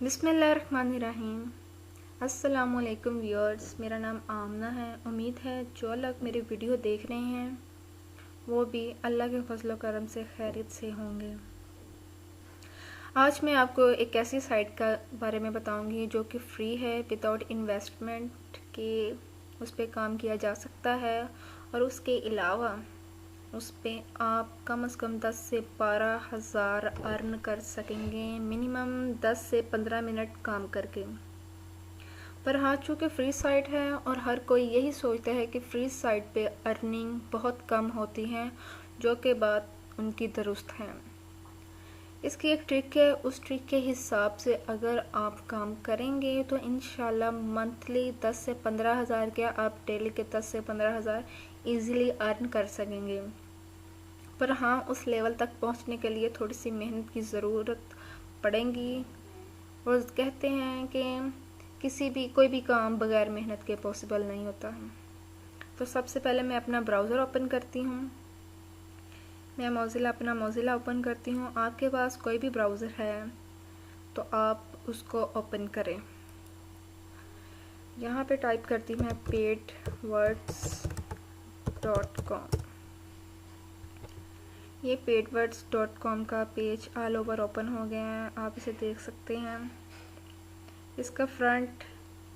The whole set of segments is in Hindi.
बिस्मिल्लाहिर्रहमानिर्रहीम। अस्सलामुअलैकुम व्यूअर्स, मेरा नाम आमना है। उम्मीद है जो लोग मेरी वीडियो देख रहे हैं वो भी अल्लाह के फजल करम से खैरियत से होंगे। आज मैं आपको एक ऐसी साइट का बारे में बताऊंगी जो कि फ्री है, विदाउट इन्वेस्टमेंट के उस पर काम किया जा सकता है और उसके अलावा उस पर आप कम से कम 10 से 12,000 अर्न कर सकेंगे, मिनिमम 10 से 15 मिनट काम करके। पर हाँ, चूँकि फ्री साइट है और हर कोई यही सोचता है कि फ्री साइट पे अर्निंग बहुत कम होती है, जो कि बात उनकी दुरुस्त है। इसकी एक ट्रिक है, उस ट्रिक के हिसाब से अगर आप काम करेंगे तो इंशाल्लाह मंथली 10 से 15,000 क्या आप डेली के 10 से 15,000 ईज़िली अर्न कर सकेंगे। पर हाँ, उस लेवल तक पहुंचने के लिए थोड़ी सी मेहनत की ज़रूरत पड़ेगी। और कहते हैं कि कोई भी काम बगैर मेहनत के पॉसिबल नहीं होता है। तो सबसे पहले मैं अपना ब्राउज़र ओपन करती हूँ। मैं अपना मोज़िला ओपन करती हूँ। आपके पास कोई भी ब्राउज़र है तो आप उसको ओपन करें। यहाँ पे टाइप करती हूँ मैं paidwords.com। ये paidwords.com का पेज ऑल ओवर ओपन हो गया है, आप इसे देख सकते हैं। इसका फ्रंट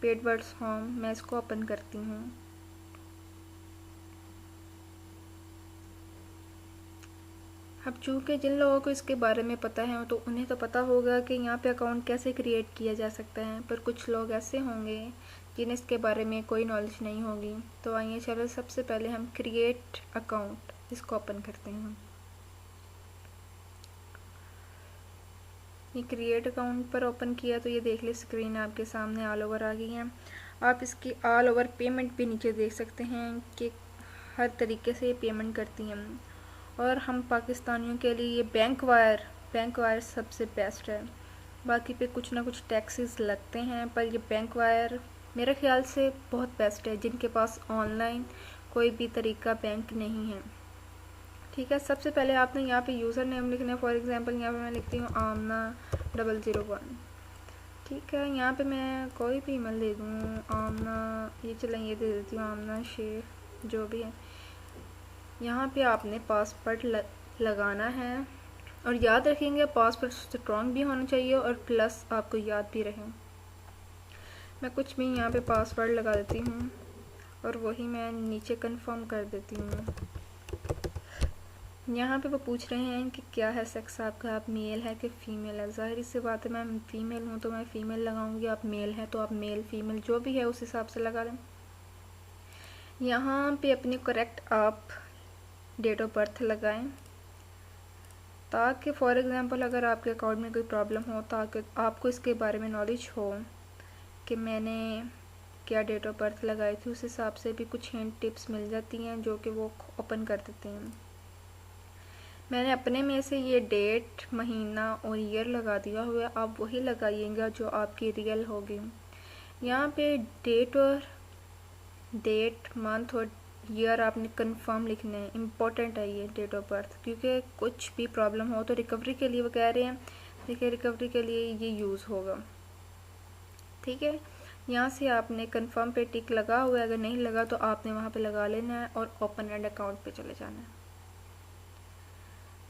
पेडवर्ड्स होम, मैं इसको ओपन करती हूँ। अब चूँकि जिन लोगों को इसके बारे में पता है तो उन्हें तो पता होगा कि यहाँ पे अकाउंट कैसे क्रिएट किया जा सकता है, पर कुछ लोग ऐसे होंगे जिन्हें इसके बारे में कोई नॉलेज नहीं होगी। तो आइए चलो सबसे पहले हम क्रिएट अकाउंट इसको ओपन करते हैं। ये क्रिएट अकाउंट पर ओपन किया तो ये देख ले स्क्रीन आपके सामने ऑल ओवर आ गई है। आप इसकी ऑल ओवर पेमेंट भी नीचे देख सकते हैं कि हर तरीके से पेमेंट करती हैं। और हम पाकिस्तानियों के लिए ये बैंक वायर सबसे बेस्ट है। बाकी पे कुछ ना कुछ टैक्सेस लगते हैं, पर ये बैंक वायर मेरे ख्याल से बहुत बेस्ट है जिनके पास ऑनलाइन कोई भी तरीका बैंक नहीं है। ठीक है, सबसे पहले आपने यहाँ पे यूज़र नेम लिखना है। फॉर एग्जांपल यहाँ पे मैं लिखती हूँ आमना 001। ठीक है, यहाँ पे मैं कोई भी ईमेल दे दूँ, आमना ये ये दे देती हूँ आमना शेख, जो भी है। यहाँ पे आपने पासवर्ड लगाना है और याद रखेंगे पासवर्ड स्ट्रॉन्ग भी होना चाहिए और प्लस आपको याद भी रहे। मैं कुछ भी यहाँ पे पासवर्ड लगा देती हूँ और वही मैं नीचे कंफर्म कर देती हूँ। यहाँ पे वो पूछ रहे हैं कि क्या है सेक्स आपका, आप मेल है कि फ़ीमेल है। ज़ाहिर सी बात है, मैं फ़ीमेल हूँ तो मैं फ़ीमेल लगाऊंगी, आप मेल है तो आप मेल फीमेल जो भी है उस हिसाब से लगा लें। यहाँ पे अपनी करेक्ट आप डेट ऑफ बर्थ लगाएं, ताकि फॉर एग्ज़ाम्पल अगर आपके अकाउंट में कोई प्रॉब्लम हो ताकि आपको इसके बारे में नॉलेज हो कि मैंने क्या डेट ऑफ बर्थ लगाई थी। उस हिसाब से भी कुछ हिंट टिप्स मिल जाती हैं जो कि वो ओपन कर देते हैं। मैंने अपने में से ये डेट, महीना और ईयर लगा दिया हुआ है, आप वही लगाइएगा जो आपकी रियल होगी। यहाँ पे डेट, मंथ और ईयर आपने कंफर्म लिखना है। इम्पोर्टेंट है ये डेट ऑफ बर्थ, क्योंकि कुछ भी प्रॉब्लम हो तो रिकवरी के लिए वो कह रहे हैं, देखिए रिकवरी के लिए ये यूज़ होगा। ठीक है, यहाँ से आपने कंफर्म पे टिक लगा हुआ है, अगर नहीं लगा तो आपने वहाँ पे लगा लेना है और ओपन एंड अकाउंट पे चले जाना है।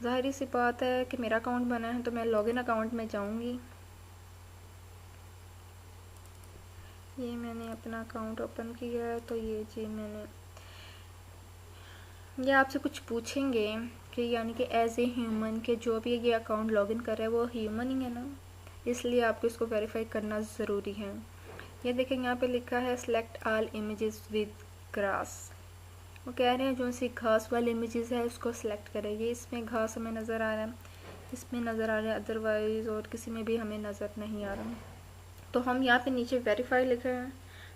ज़ाहिर सी बात है कि मेरा अकाउंट बना है तो मैं लॉगिन अकाउंट में जाऊंगी। ये मैंने अपना अकाउंट ओपन किया है तो ये आपसे कुछ पूछेंगे कि यानी कि एज ए ह्यूमन के जो भी ये अकाउंट लॉगिन कर रहा है वो ह्यूमन ही है ना, इसलिए आपको इसको वेरीफाई करना ज़रूरी है। ये देखें यहाँ पे लिखा है select all images with grass. वो कह रहे हैं जो सी घास वाली इमेजेस है उसको सिलेक्ट करें। ये इसमें घास हमें नज़र आ रहा है, इसमें नज़र आ रहा है, अदरवाइज़ और किसी में भी हमें नज़र नहीं आ रहा। तो हम यहाँ पे नीचे वेरीफाई लिखे हैं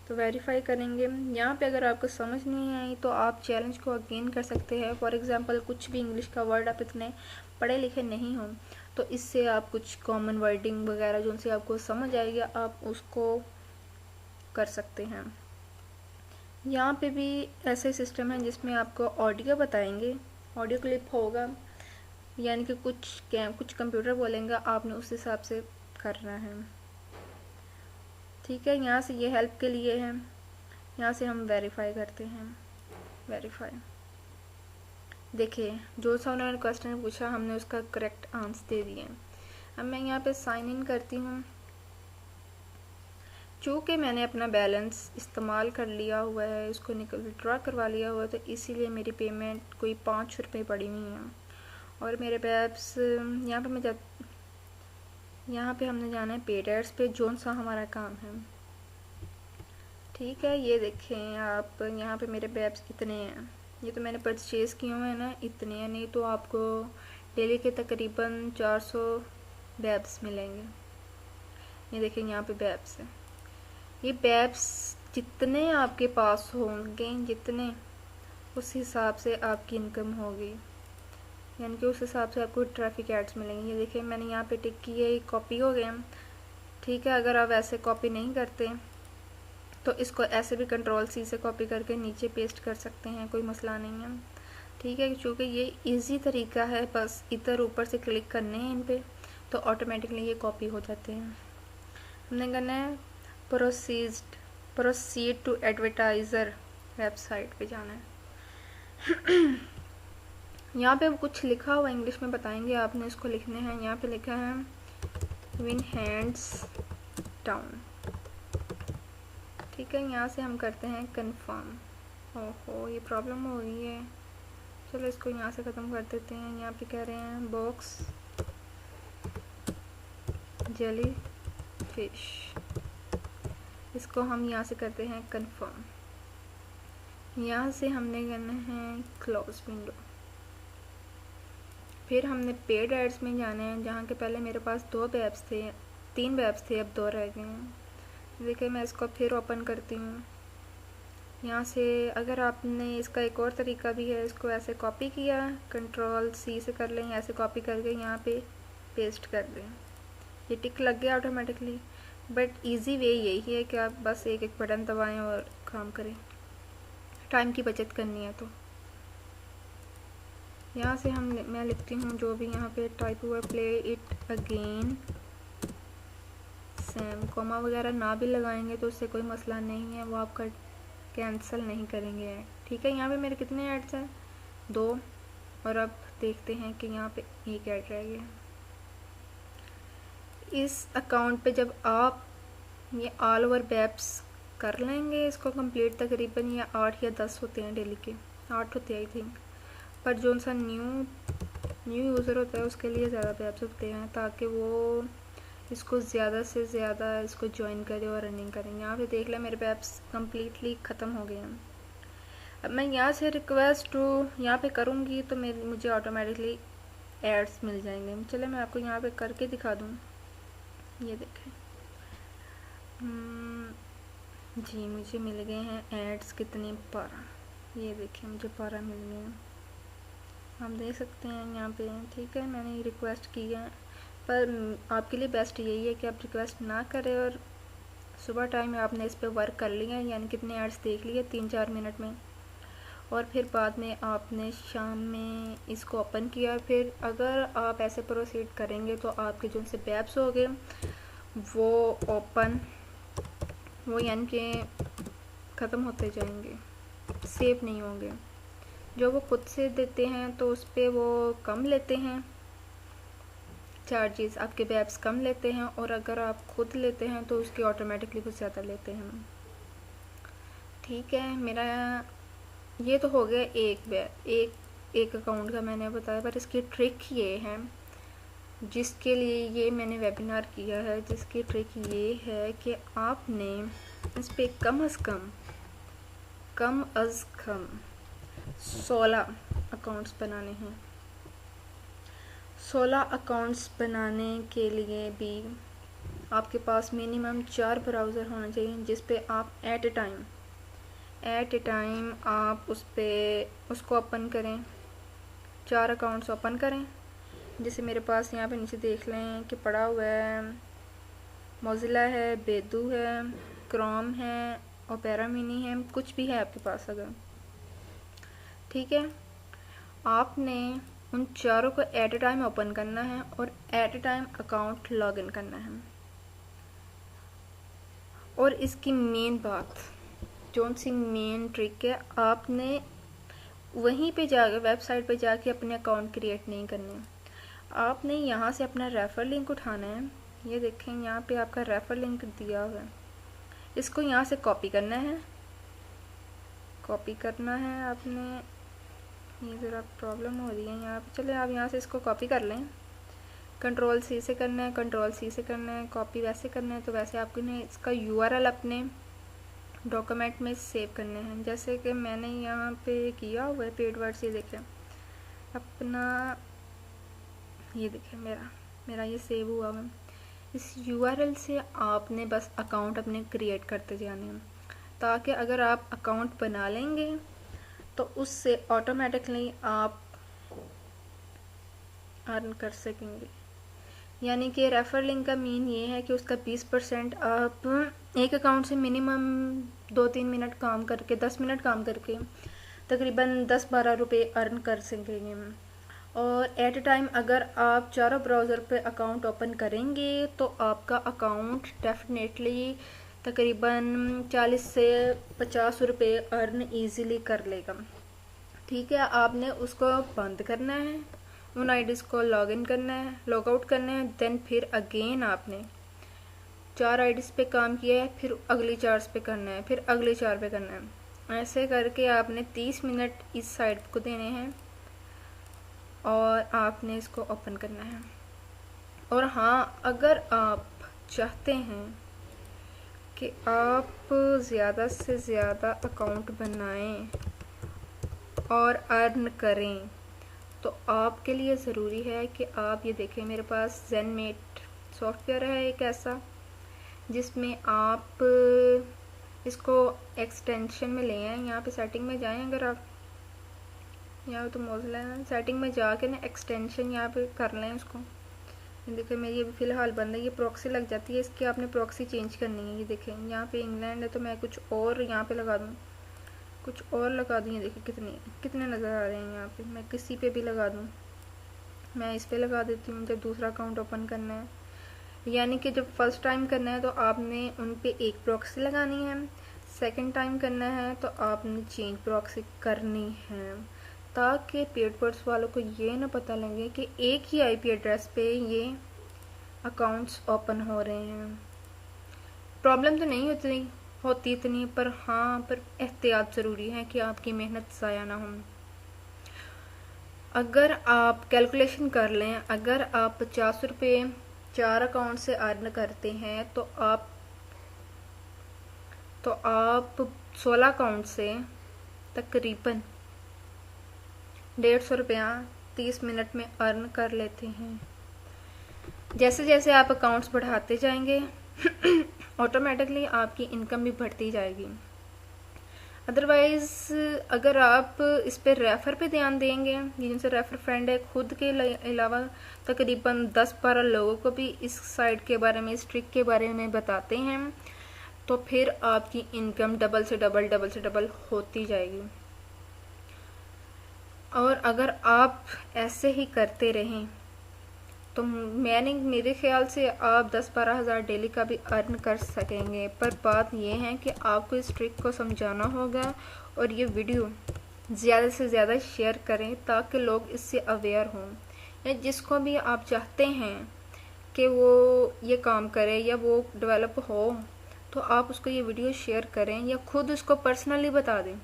तो वेरीफाई करेंगे। यहाँ पे अगर आपको समझ नहीं आई तो आप चैलेंज को अगेन कर सकते हैं। फॉर एग्ज़ाम्पल कुछ भी इंग्लिश का वर्ड आप इतने पढ़े लिखे नहीं हो तो इससे आप कुछ कॉमन वर्डिंग वगैरह जो उनसे आपको समझ आएगी आप उसको कर सकते हैं। यहाँ पे भी ऐसे सिस्टम है जिसमें आपको ऑडियो बताएंगे, ऑडियो क्लिप होगा, यानी कि कुछ कंप्यूटर बोलेंगे, आपने उस हिसाब से करना है। ठीक है, यहाँ से ये हेल्प के लिए है। यहाँ से हम वेरीफाई करते हैं, वेरीफाई। देखिए जो सा उन्होंने क्वेश्चन पूछा हमने उसका करेक्ट आंसर दे दिए। अब मैं यहाँ पे साइन इन करती हूँ। चूँकि मैंने अपना बैलेंस इस्तेमाल कर लिया हुआ है, इसको विड्रॉ करवा लिया हुआ है, तो इसीलिए मेरी पेमेंट कोई 5 रुपये पड़ी हुई है। और मेरे पैप्स यहाँ पे हमने जाना है पेड एड्स पे, जोन सा हमारा काम है। ठीक है, ये देखें आप, यहाँ पे मेरे पैप्स कितने हैं। ये तो मैंने परचेज़ किए हुए हैं ना, इतने हैं, नहीं तो आपको डेली के तकरीबन 400 बैब्स मिलेंगे। ये देखें यहाँ पे बैब्स है। ये बैब्स जितने आपके पास होंगे, जितने, उस हिसाब से आपकी इनकम होगी, यानी कि उस हिसाब से आपको ट्रैफिक एड्स मिलेंगे। ये देखिए मैंने यहाँ पे टिक की है, कॉपी हो गया। ठीक है, अगर आप ऐसे कॉपी नहीं करते तो इसको ऐसे भी कंट्रोल सी से कॉपी करके नीचे पेस्ट कर सकते हैं, कोई मसला नहीं है। ठीक है, क्योंकि ये इजी तरीका है, बस इधर ऊपर से क्लिक करने हैं इन पे तो ऑटोमेटिकली ये कॉपी हो जाते हैं। हमने करना है प्रोसीड टू एडवर्टाइज़र वेबसाइट पे जाना है। यहाँ पे कुछ लिखा हुआ इंग्लिश में बताएंगे, आपने इसको लिखने हैं। यहाँ पे लिखा है विन हैंड्स डाउन। ठीक है, यहाँ से हम करते हैं कंफर्म। ओहो, ये प्रॉब्लम हो गई है, चलो इसको यहाँ से ख़त्म कर देते हैं। यहाँ पे कह रहे हैं बॉक्स जेली फिश, इसको हम यहाँ से करते हैं कंफर्म। यहाँ से हमने करना है क्लोज विंडो। फिर हमने पेड एड्स में जाना है, जहाँ के पहले मेरे पास 3 वेब्स थे, अब 2 रह गए हैं। देखिए मैं इसको फिर ओपन करती हूँ। यहाँ से अगर आपने, इसका एक और तरीका भी है, इसको ऐसे कॉपी किया, कंट्रोल सी से कर लें, ऐसे कॉपी करके यहाँ पे पेस्ट कर दें, ये टिक लग गया ऑटोमेटिकली। बट इजी वे यही है कि आप बस एक एक बटन दबाएं और काम करें, टाइम की बचत करनी है तो। यहाँ से मैं लिखती हूँ जो भी यहाँ पे टाइप हुआ, play it again same. Comma वगैरह ना भी लगाएंगे तो उससे कोई मसला नहीं है, वो आपका कैंसिल नहीं करेंगे ऐड। ठीक है, यहाँ पे मेरे कितने ऐड्स हैं, 2, और अब देखते हैं कि यहाँ पे एक ऐड रह गया। इस अकाउंट पे जब आप ये ऑल ओवर बैप्स कर लेंगे, इसको कंप्लीट, तकरीबन ये 8 या 10 होते हैं डेली के, 8 होते हैं आई थिंक। पर जो सा न्यू यूज़र होता है उसके लिए ज़्यादा बैप्स होते हैं, ताकि वो इसको ज़्यादा से ज़्यादा इसको ज्वाइन करें और रनिंग करें। यहाँ पे देख लें मेरे पैप्स कम्प्लीटली ख़त्म हो गए हैं। अब मैं यहाँ से रिक्वेस्ट टू यहाँ पे करूँगी तो मुझे ऑटोमेटिकली एड्स मिल जाएंगे। चले मैं आपको यहाँ पे करके दिखा दूँ। ये देखें जी, मुझे मिल गए हैं एड्स कितने, 12। ये देखें मुझे 12 मिल गए हैं, हम देख सकते हैं यहाँ पे। ठीक है, मैंने रिक्वेस्ट की है, पर आपके लिए बेस्ट यही है कि आप रिक्वेस्ट ना करें और सुबह टाइम में आपने इस पर वर्क कर लिया, यानी कितने एड्स देख लिए 3-4 मिनट में, और फिर बाद में आपने शाम में इसको ओपन किया। फिर अगर आप ऐसे प्रोसीड करेंगे तो आपके जो से बैप्स हो गए वो यानी कि ख़त्म होते जाएंगे, सेव नहीं होंगे। जो वो खुद से देते हैं तो उस पर वो कम लेते हैं चार्जेस, आपके बैप्स कम लेते हैं, और अगर आप खुद लेते हैं तो उसकी ऑटोमेटिकली कुछ ज़्यादा लेते हैं। ठीक है, मेरा ये तो हो गया एक अकाउंट का मैंने बताया, पर इसकी ट्रिक ये है, जिसके लिए ये मैंने वेबिनार किया है, जिसकी ट्रिक ये है कि आपने इस पर कम अज़ कम 16 अकाउंट्स बनाने हैं। 16 अकाउंट्स बनाने के लिए भी आपके पास मिनिमम 4 ब्राउज़र होना चाहिए, जिस पे आप एट ए टाइम आप उसको ओपन करें, 4 अकाउंट्स ओपन करें। जैसे मेरे पास यहाँ पे नीचे देख लें कि पड़ा हुआ है, मोज़िला है, बेदू है, क्रोम है, ओपेरा मिनी है, कुछ भी है आपके पास अगर। ठीक है, आपने उन चारों को एट ए टाइम ओपन करना है और at a time account login करना है। और इसकी मेन बात, जो सी मेन ट्रिक है, आपने वहीं पे जाकर वेबसाइट पे जाके अपने अकाउंट क्रिएट नहीं करने। आपने यहाँ से अपना रेफर लिंक उठाना है। ये देखें यहाँ पे आपका रेफर लिंक दिया हुआ है, इसको यहाँ से कॉपी करना है। कॉपी करना है आपने, ये ज़रा प्रॉब्लम हो रही है यहाँ पे। चले आप यहाँ से इसको कॉपी कर लें। कंट्रोल सी से करना है, कंट्रोल सी से करना है। कॉपी वैसे करना है तो वैसे आपको ने इसका यूआरएल अपने डॉक्यूमेंट में सेव करने हैं, जैसे कि मैंने यहाँ पे किया हुआ है पेड वर्ड से। देखें अपना, ये देखें मेरा ये सेव हुआ हुआ है। इस यूआरएल से आपने बस अकाउंट अपने क्रिएट करते जाने हैं, ताकि अगर आप अकाउंट बना लेंगे तो उससे ऑटोमेटिकली आप अर्न कर सकेंगे। यानी कि रेफर लिंक का मीन ये है कि उसका 20% आप एक अकाउंट से मिनिमम 2-3 मिनट काम करके, 10 मिनट काम करके तकरीबन 10-12 रुपये अर्न कर सकेंगे। और एट अ टाइम अगर आप चारों ब्राउज़र पे अकाउंट ओपन करेंगे तो आपका अकाउंट डेफिनेटली तकरीबन 40 से 50 रुपये अर्न ईज़िली कर लेगा। ठीक है, आपने उसको बंद करना है, उन आईडीज को लॉग इन करना है, लॉग आउट करना है। देन फिर अगेन आपने 4 आईडीज पे काम किया है, फिर अगली 4 पे करना है, फिर अगली 4 पे करना है। ऐसे करके आपने 30 मिनट इस साइड को देने हैं और आपने इसको ओपन करना है। और हाँ, अगर आप चाहते हैं कि आप ज़्यादा से ज़्यादा अकाउंट बनाएं और अर्न करें, तो आपके लिए ज़रूरी है कि आप ये देखें, मेरे पास ज़ेनमेट सॉफ्टवेयर है एक ऐसा, जिसमें आप इसको एक्सटेंशन में ले आएँ। यहाँ पे सेटिंग में जाएं, अगर आप यहाँ तो मोज़िला सेटिंग में जाके ना एक्सटेंशन यहाँ पे कर लें उसको। ये देखें मेरी ये फ़िलहाल बंद है, ये प्रॉक्सी लग जाती है, इसकी आपने प्रॉक्सी चेंज करनी है। ये देखें यहाँ पे इंग्लैंड है तो मैं कुछ और यहाँ पे लगा दूँ, कुछ और लगा दूँ। ये देखिए कितने नज़र आ रहे हैं यहाँ पे। मैं किसी पे भी लगा दूँ, मैं इस पे लगा देती हूँ जब दूसरा अकाउंट ओपन करना है। यानी कि जब फर्स्ट टाइम करना है तो आपने उन पे एक प्रॉक्सी लगानी है, सेकंड टाइम करना है तो आपने चेंज प्रॉक्सी करनी है, ताकि पेड वर्ड्स वालों को ये ना पता लगे कि एक ही आईपी एड्रेस पे ये अकाउंट्स ओपन हो रहे हैं। प्रॉब्लम तो नहीं होती इतनी, पर हाँ, पर एहतियात ज़रूरी है कि आपकी मेहनत ज़ाया ना हो। अगर आप कैलकुलेशन कर लें, अगर आप 50 रुपये 4 अकाउंट से अर्न करते हैं तो आप 16 अकाउंट से तकरीबन 150 रुपया 30 मिनट में अर्न कर लेते हैं। जैसे जैसे आप अकाउंट्स बढ़ाते जाएंगे ऑटोमेटिकली आपकी इनकम भी बढ़ती जाएगी। अदरवाइज़ अगर आप इस पर रेफ़र पे ध्यान देंगे, जिनसे रेफ़र फ्रेंड है, खुद के अलावा तकरीबन 10-12 लोगों को भी इस साइट के बारे में, इस ट्रिक के बारे में बताते हैं, तो फिर आपकी इनकम डबल से डबल होती जाएगी। और अगर आप ऐसे ही करते रहें तो मेरे ख्याल से आप 10-12 हज़ार डेली का भी अर्न कर सकेंगे। पर बात यह है कि आपको इस ट्रिक को समझाना होगा और ये वीडियो ज़्यादा से ज़्यादा शेयर करें ताकि लोग इससे अवेयर हों, या जिसको भी आप चाहते हैं कि वो ये काम करे या वो डेवलप हो, तो आप उसको ये वीडियो शेयर करें या खुद उसको पर्सनली बता दें,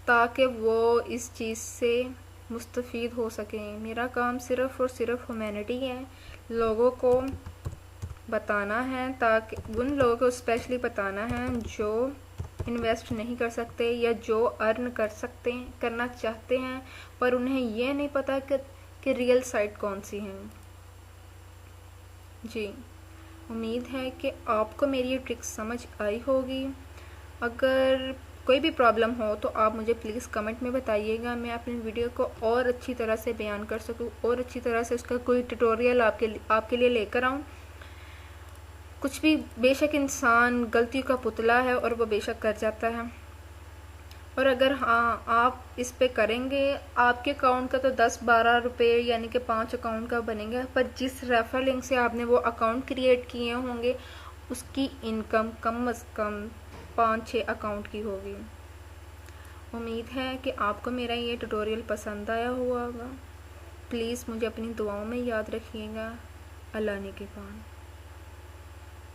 ताकि वो इस चीज़ से मुस्तफ़ीद हो सकें। मेरा काम सिर्फ़ और सिर्फ ह्यूमैनिटी है, लोगों को बताना है, ताकि उन लोगों को स्पेशली बताना है जो इन्वेस्ट नहीं कर सकते या जो अर्न करना चाहते हैं पर उन्हें ये नहीं पता कि रियल साइट कौन सी है। जी, उम्मीद है कि आपको मेरी ये ट्रिक समझ आई होगी। अगर कोई भी प्रॉब्लम हो तो आप मुझे प्लीज़ कमेंट में बताइएगा, मैं अपनी वीडियो को और अच्छी तरह से बयान कर सकूं और अच्छी तरह से उसका कोई ट्यूटोरियल आपके लिए लेकर आऊं। कुछ भी, बेशक इंसान गलतियों का पुतला है और वो बेशक कर जाता है, और अगर हाँ आप इस पे करेंगे, आपके अकाउंट का तो 10-12 रुपये यानी कि 5 अकाउंट का बनेगा, पर जिस रेफर लिंक से आपने वो अकाउंट क्रिएट किए होंगे उसकी इनकम कम से कम 5-6 अकाउंट की होगी। उम्मीद है कि आपको मेरा ये ट्यूटोरियल पसंद आया होगा। प्लीज़ मुझे अपनी दुआओं में याद रखिएगा। अल्लाह ने के पान।